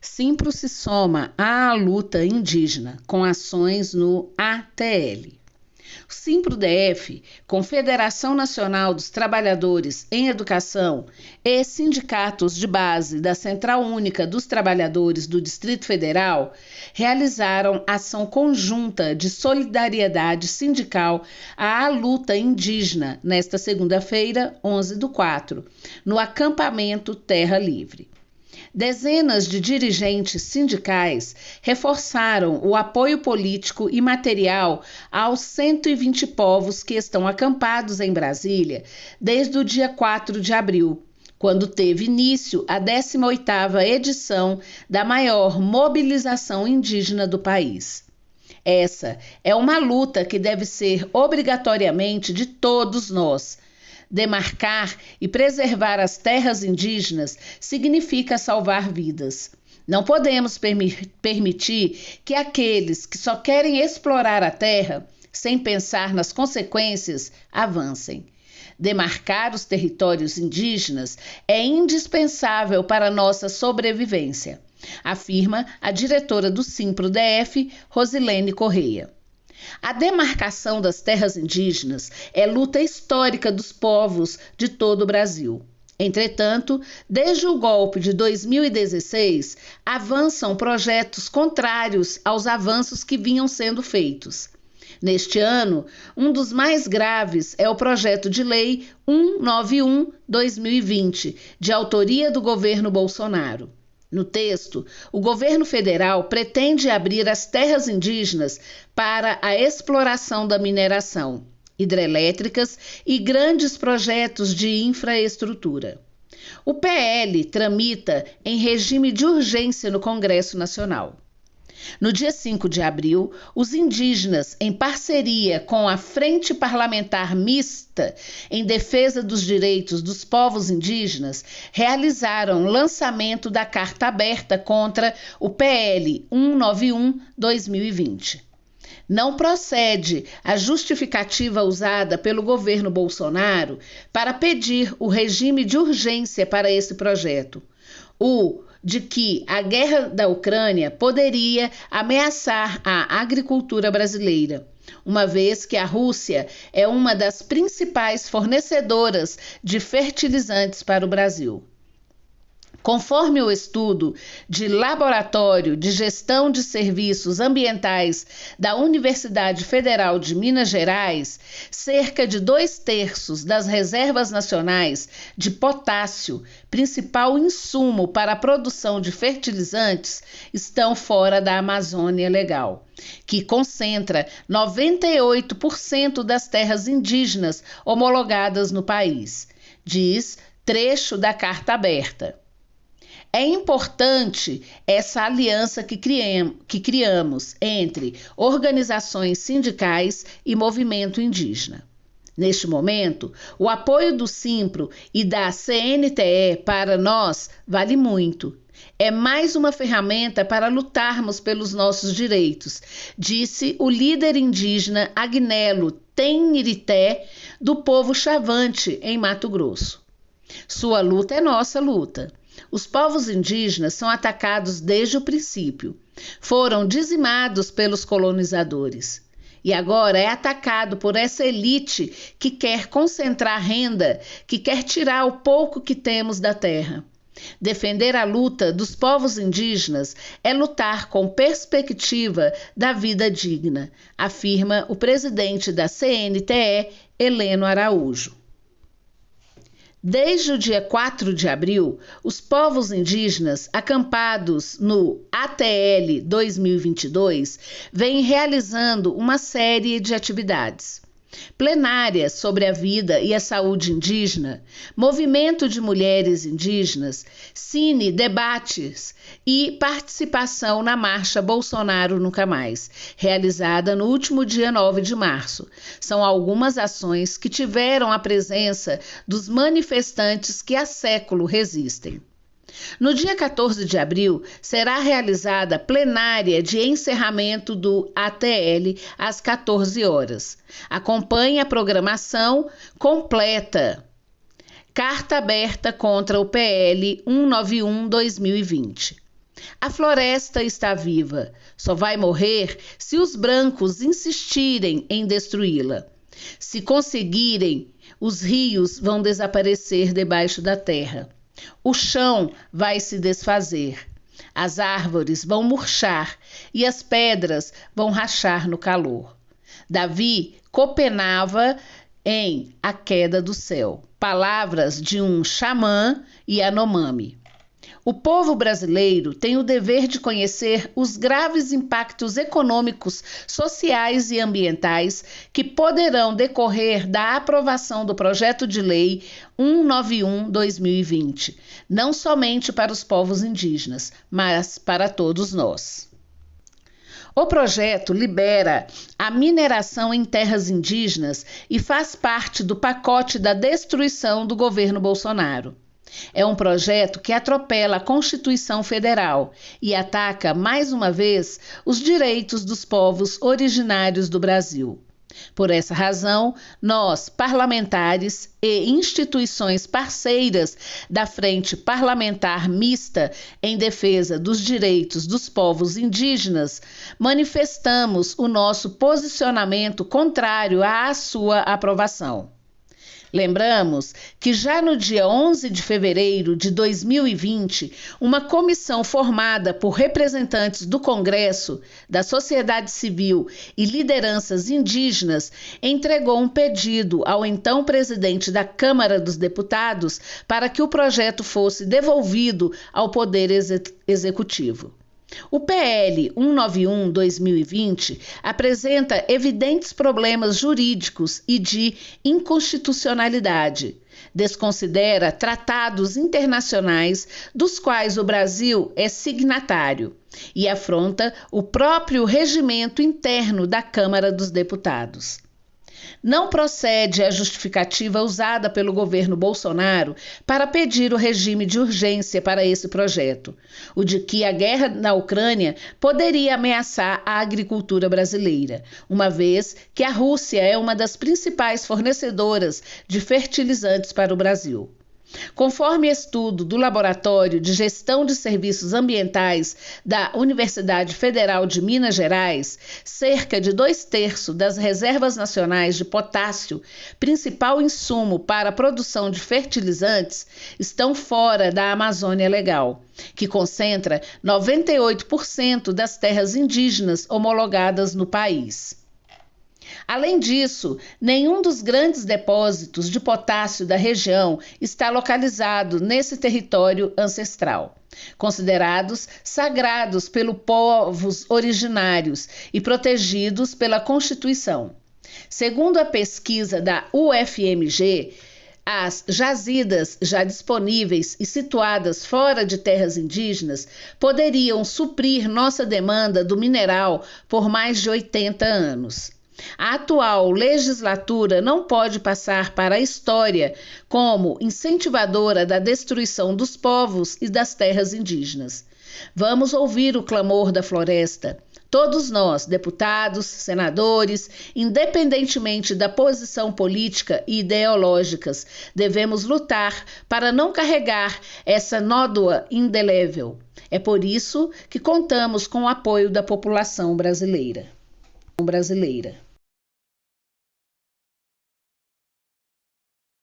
Simpro se soma à luta indígena com ações no ATL. O Simpro-DF, Confederação Nacional dos Trabalhadores em Educação e sindicatos de base da Central Única dos Trabalhadores do Distrito Federal, realizaram ação conjunta de solidariedade sindical à luta indígena nesta segunda-feira, 11/4, no acampamento Terra Livre. Dezenas de dirigentes sindicais reforçaram o apoio político e material aos 120 povos que estão acampados em Brasília desde o dia 4 de abril, quando teve início a 18ª edição da maior mobilização indígena do país. Essa é uma luta que deve ser obrigatoriamente de todos nós. Demarcar e preservar as terras indígenas significa salvar vidas. Não podemos permitir que aqueles que só querem explorar a terra, sem pensar nas consequências, avancem. Demarcar os territórios indígenas é indispensável para nossa sobrevivência, afirma a diretora do Simpro-DF, Rosilene Correia. A demarcação das terras indígenas é luta histórica dos povos de todo o Brasil. Entretanto, desde o golpe de 2016, avançam projetos contrários aos avanços que vinham sendo feitos. Neste ano, um dos mais graves é o projeto de lei 191/2020, de autoria do governo Bolsonaro. No texto, o governo federal pretende abrir as terras indígenas para a exploração da mineração, hidrelétricas e grandes projetos de infraestrutura. O PL tramita em regime de urgência no Congresso Nacional. No dia 5 de abril, os indígenas, em parceria com a Frente Parlamentar Mista em Defesa dos Direitos dos Povos Indígenas, realizaram o lançamento da Carta Aberta contra o PL 191/2020. Não procede a justificativa usada pelo governo Bolsonaro para pedir o regime de urgência para esse projeto. De que a guerra da Ucrânia poderia ameaçar a agricultura brasileira, uma vez que a Rússia é uma das principais fornecedoras de fertilizantes para o Brasil. Conforme o estudo de Laboratório de Gestão de Serviços Ambientais da Universidade Federal de Minas Gerais, cerca de 2/3 das reservas nacionais de potássio, principal insumo para a produção de fertilizantes, estão fora da Amazônia Legal, que concentra 98% das terras indígenas homologadas no país, diz trecho da Carta Aberta. É importante essa aliança que criamos entre organizações sindicais e movimento indígena. Neste momento, o apoio do Simpro e da CNTE para nós vale muito. É mais uma ferramenta para lutarmos pelos nossos direitos, disse o líder indígena Agnello Tenirité, do povo Chavante, em Mato Grosso. Sua luta é nossa luta. Os povos indígenas são atacados desde o princípio. Foram dizimados pelos colonizadores. E agora é atacado por essa elite que quer concentrar renda, que quer tirar o pouco que temos da terra. Defender a luta dos povos indígenas é lutar com perspectiva da vida digna, afirma o presidente da CNTE, Heleno Araújo. Desde o dia 4 de abril, os povos indígenas acampados no ATL 2022 vêm realizando uma série de atividades. Plenárias sobre a vida e a saúde indígena, movimento de mulheres indígenas, cine, debates e participação na Marcha Bolsonaro Nunca Mais, realizada no último dia 9 de março. São algumas ações que tiveram a presença dos manifestantes que há século resistem. No dia 14 de abril, será realizada plenária de encerramento do ATL às 14 horas. Acompanhe a programação completa. Carta Aberta contra o PL 191/2020. A floresta está viva, só vai morrer se os brancos insistirem em destruí-la. Se conseguirem, os rios vão desaparecer debaixo da terra. O chão vai se desfazer. As árvores vão murchar e as pedras vão rachar no calor. Davi copenava em A Queda do Céu, palavras de um xamã Yanomami. O povo brasileiro tem o dever de conhecer os graves impactos econômicos, sociais e ambientais que poderão decorrer da aprovação do projeto de lei 191/2020, não somente para os povos indígenas, mas para todos nós. O projeto libera a mineração em terras indígenas e faz parte do pacote da destruição do governo Bolsonaro. É um projeto que atropela a Constituição Federal e ataca, mais uma vez, os direitos dos povos originários do Brasil. Por essa razão, nós, parlamentares e instituições parceiras da Frente Parlamentar Mista em Defesa dos Direitos dos Povos Indígenas, manifestamos o nosso posicionamento contrário à sua aprovação. Lembramos que já no dia 11 de fevereiro de 2020, uma comissão formada por representantes do Congresso, da sociedade civil e lideranças indígenas entregou um pedido ao então presidente da Câmara dos Deputados para que o projeto fosse devolvido ao Poder Executivo. O PL 191/2020 apresenta evidentes problemas jurídicos e de inconstitucionalidade. Desconsidera tratados internacionais dos quais o Brasil é signatário e afronta o próprio regimento interno da Câmara dos Deputados. Não procede a justificativa usada pelo governo Bolsonaro para pedir o regime de urgência para esse projeto, o de que a guerra na Ucrânia poderia ameaçar a agricultura brasileira, uma vez que a Rússia é uma das principais fornecedoras de fertilizantes para o Brasil. Conforme estudo do Laboratório de Gestão de Serviços Ambientais da Universidade Federal de Minas Gerais, cerca de 2/3 das reservas nacionais de potássio, principal insumo para a produção de fertilizantes, estão fora da Amazônia Legal, que concentra 98% das terras indígenas homologadas no país. Além disso, nenhum dos grandes depósitos de potássio da região está localizado nesse território ancestral, considerados sagrados pelos povos originários e protegidos pela Constituição. Segundo a pesquisa da UFMG, as jazidas já disponíveis e situadas fora de terras indígenas poderiam suprir nossa demanda do mineral por mais de 80 anos. A atual legislatura não pode passar para a história como incentivadora da destruição dos povos e das terras indígenas. Vamos ouvir o clamor da floresta. Todos nós, deputados, senadores, independentemente da posição política e ideológicas, devemos lutar para não carregar essa nódoa indelével. É por isso que contamos com o apoio da população brasileira.